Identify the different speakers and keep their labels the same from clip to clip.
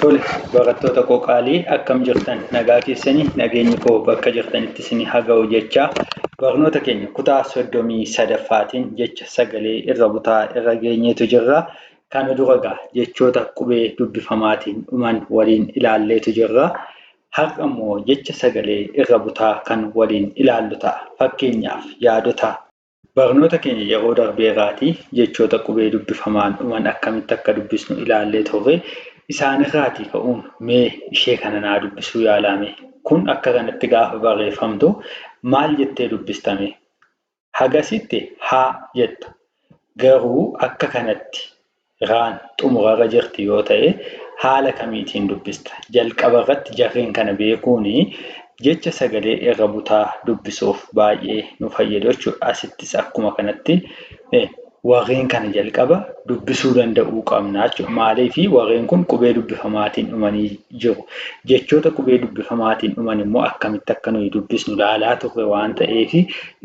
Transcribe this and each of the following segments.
Speaker 1: Tole, barattoota koo qaalii akkam jirtan? Nagaa keessanii nageenyi koo bakka jirtanitti isinii haa ga'u jechaa barnoota keenya kutaa 33ffaatiin jecha sagalee irra butaa irra geenyeetu jirra. Kana dura egaa jechoota qubee dubbifamaatiin dhuman waliin ilaalleetu jirra. Har'a immoo jecha sagalee irra butaa kan waliin ilaallu ta'a. Fakkeenyaaf yaadota barnoota keenya yeroo darbeeraatii jechoota qubee dubbifamaan dhuman akkamitti akka dubbisnu ilaallee turre. Isaanirraatii ka'uun mee ishee kana naa dubbisuu yaalame. Kun akka kanatti gaafa barreeffamtu maal jettee dubbistame? Hagasitti haa jetta. Garuu akka kanatti raan xumurarra jirti yoo ta'e haala kamiitiin dubbista? Jalqaba irratti jarreen kana beekuun jecha sagalee irra butaa dubbisuuf baay'ee nu fayyadu jechuudha. Asittis akkuma kanatti warreen kana jalqaba dubbisuu danda'uu qabna jechuudha. Maaliif warreen kun qubee dubbifamaatiin dhumanii jiru. Jechoota qubee dubbifamaatiin dhuman immoo akkamitti akka nuyi dubbisnu ilaalaa turre waan ta'eef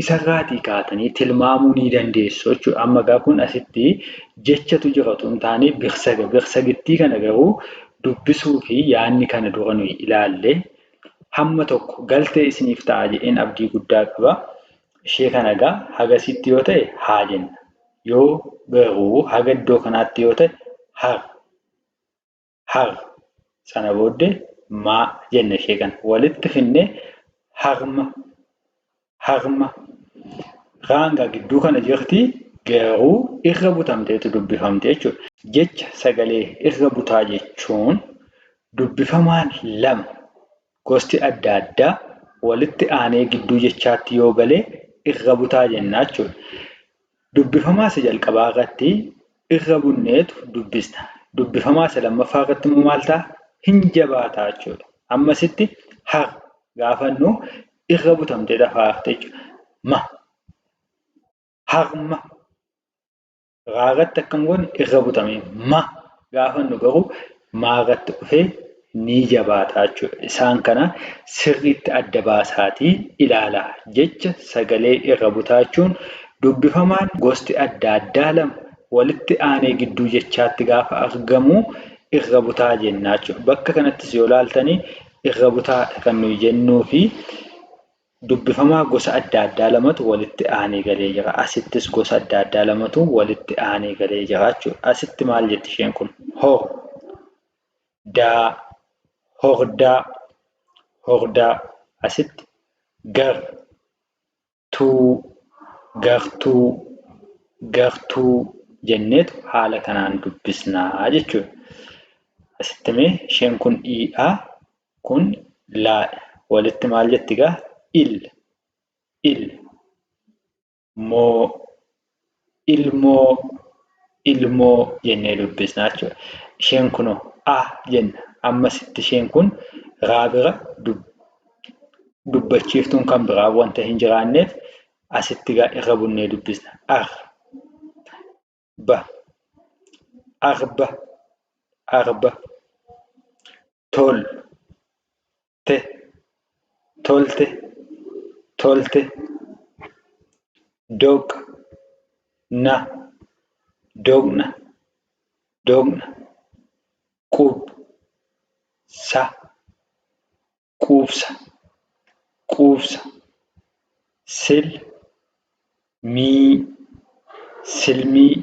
Speaker 1: isarraatii kaatanii tilmaamuu ni dandeessu jechuudha. Amma egaa kun asitti jechatu jiratu hin taane birsagittii kana garuu dubbisuu fi yaadni kana dura nuyi ilaalle hamma tokko galtee isiniif ta'a jedheen abdii guddaa qaba. Ishee kana egaa hagasitti yoo ta'e haa jenna. Yoo garuu haga iddoo kanaatti yoo ta'e har sana booddee maa jenna ishee kana walitti finnee harma raangaa gidduu kana jirti garuu irra butamteetu dubbifamte jechuudha. Jecha sagalee irra butaa jechuun dubbifamaan lama gosti adda addaa walitti aanee gidduu jechaatti yoo galee irra butaa jennaa jechuudha. Dubbifamaa isa jalqabaa irratti irra bunneetu dubbisna. Dubbifamaa isa lammaffaa irratti immoo maal ta'a? Hin jabaataa jechuudha. Ammasitti har gaafannu irra butamtee lafaa hafte jechuudha. Harma raarratti akkam goone irra butame gaafannu garuu maarratti dhufee ni jabaataa jechuudha. Isaan kana sirriitti adda baasaatii ilaalaa. Jecha sagalee irra butaa jechuun dubbifamaan gosti adda addaa lama walitti aanee gidduu jechaatti gaafa argamu irra butaa jennaa jechuudha. Bakka kanattis yoo ilaaltanii irra butaa kan nuyi jennuu fi dubbifamaa gosa adda addaa lamatu walitti aanee galee jira. Asittis gosa adda addaa lamatu walitti aanee galee jira jechuudha. Asitti maal jetti isheen kun? Hordaa. Asitti gartuu jenneetu haala kanaan dubbisnaa jechuudha. Asitti mee isheen kun i'aa kun laadha. Walitti maal jetti egaa? Ilmoo jennee dubbisnaa jechuudha. Isheen kunoo jenna. Ammasitti isheen kun raa bira dubbachiiftuun kan biraa wanta hin jiraanneef asitti egaa irra bunnee dubbisna. Arba. Tolte. Doqna. Quubsa. Silmii.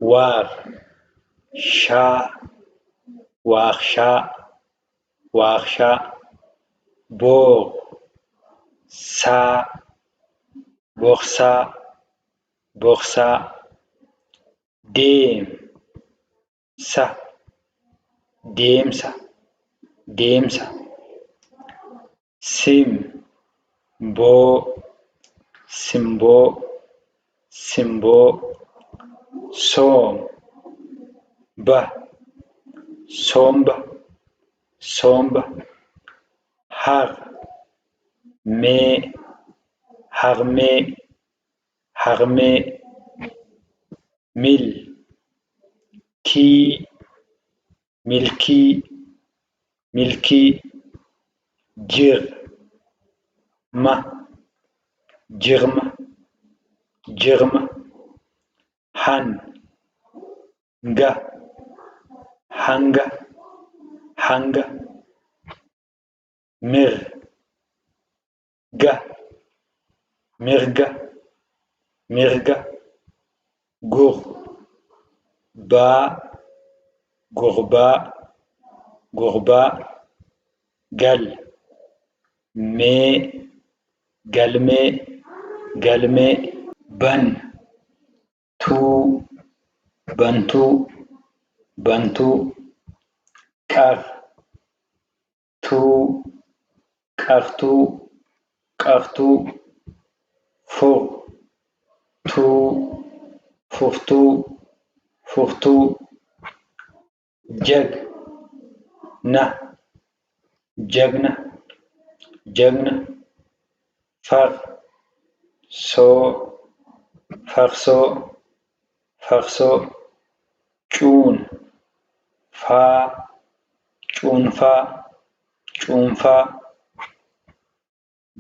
Speaker 1: Waarshaa. Boorsaa. Deemsa. Simboo. Somba. Harmee. Milkii. Jirma. Hanga. hanga, hanga, mirga, mirga, mirga, gurbaa, gurbaa, gurbaa, galmee, galmee, galmee, bantuu, bantuu, bantuu, qartuu, qartuu, qartuu, furtuu, furtuu, furtuu, jagna, jagna, jagna, farsoo, farsoo, farsoo, cuunfaa, cuunfaa, cuunfaa,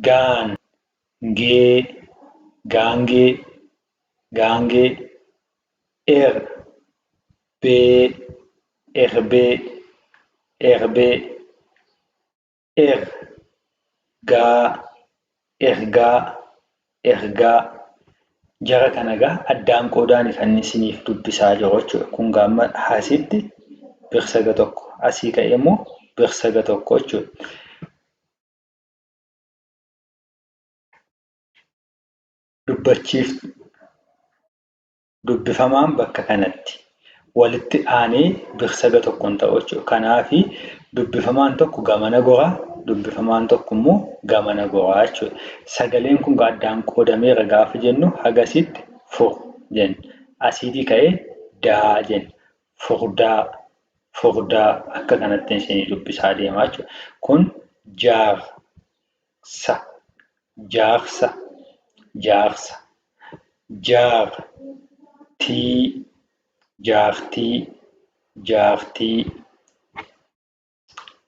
Speaker 1: gaangee, gaangee, gaangee, erbee, erbee, erbee, ergaa, ergaa, ergaa. Jara kana egaa addaan qoodaan kan isiniif dubbisaa jiru jechuudha. Kun gaamma asitti birsaga tokko, asii ka'ee immoo birsaga tokko jechuudha. Dubbifamaan bakka kanatti walitti aanee birsaga tokkoon ta'u jechuudha. Kanaaf dubbifamaan tokko gamana goraa, dubbifamaan tokko immoo gamana goraa jechuudha. Sagaleen kun addaan qoodameera gaafa jennu hagasitti fur jenna. Asiitii ka'ee daa jenna. Furdaa, furdaa akka kanatti isinii dubbisaa deemaa jechuudha. Kun jaarsa, jaarsa, jaarsa, jaartii, jaartii, jaartii,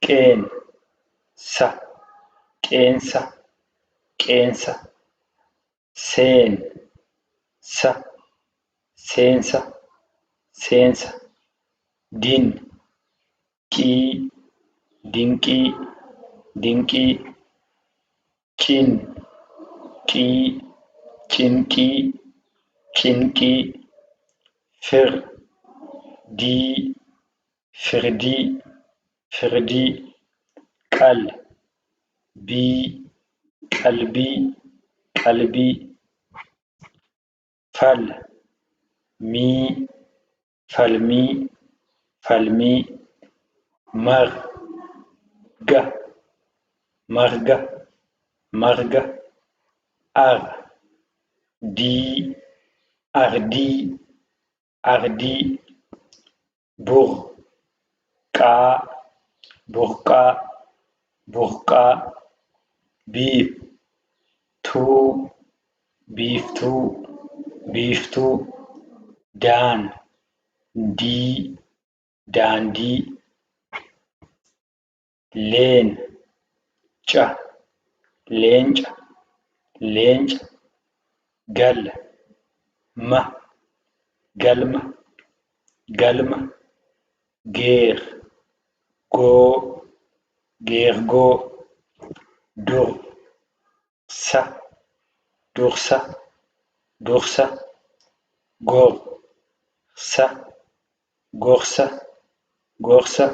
Speaker 1: qeensa, qeensa, qeensa, seensa, seensa, seensa, dinqii, dinqii, dinqii, cinqii, cinqii, cinqii, firdii, firdii, firdii, qalbii, qalbii, qalbii, falmii, falmii, falmii, marga, marga, marga, ardii, ardii, ardii, burqaa, burqaa, burqaa, biiftuu, biiftuu, biiftuu, daandii, daandii, leenca, leenca, leenca, galma, galma, galma, geergoo, geergoo, dursa, dursa, dursa, gorsa, gorsa, gorsa,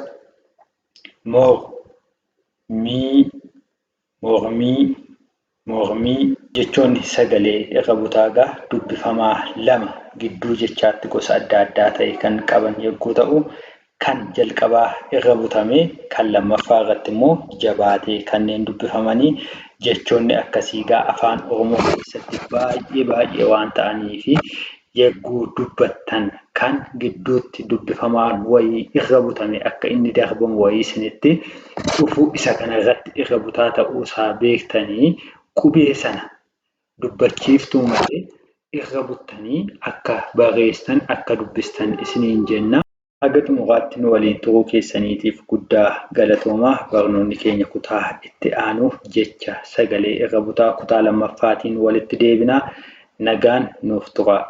Speaker 1: mormii, mormii, mormii. Jechoonni sagalee irra butaagaa dubbifamaa lama gidduu jechaatti gosa adda addaa ta'e kan qaban yogguu ta'u, kan jalqabaa irra butamee kan lammaffaa irratti immoo jabaatee kanneen dubbifamanii jechoonni akkasii afaan Oromoo keessatti baay'ee waan ta'aniif yogguu dubbattan kan gidduutti dubbifamaan wayii irra butame akka inni darbamu wayii isinitti dhufuu isa kana irratti irra butaa ta'uusaa beektanii qubee sana dubbachiiftuu malee irra buttanii akka barreessitan akka dubbistan isiniin jenna. Haga xumuraatti nu waliin turuu keessaniitiif guddaa galatoomaa. Barnoonni keenya kutaa itti aanuuf jecha sagalee irra butaa kutaa lammaffaatiin walitti deebinaa. Nagaan nuuf turaa.